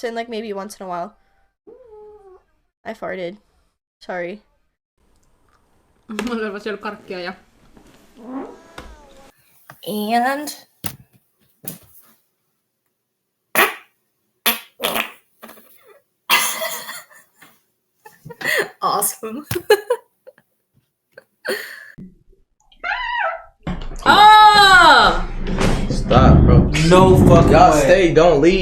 In like maybe once in a while. I farted. Sorry. Mulla on syönyt karkkia ja... And... Awesome. Ah! Stop, bro. No fucking Y'all way. stay, don't leave.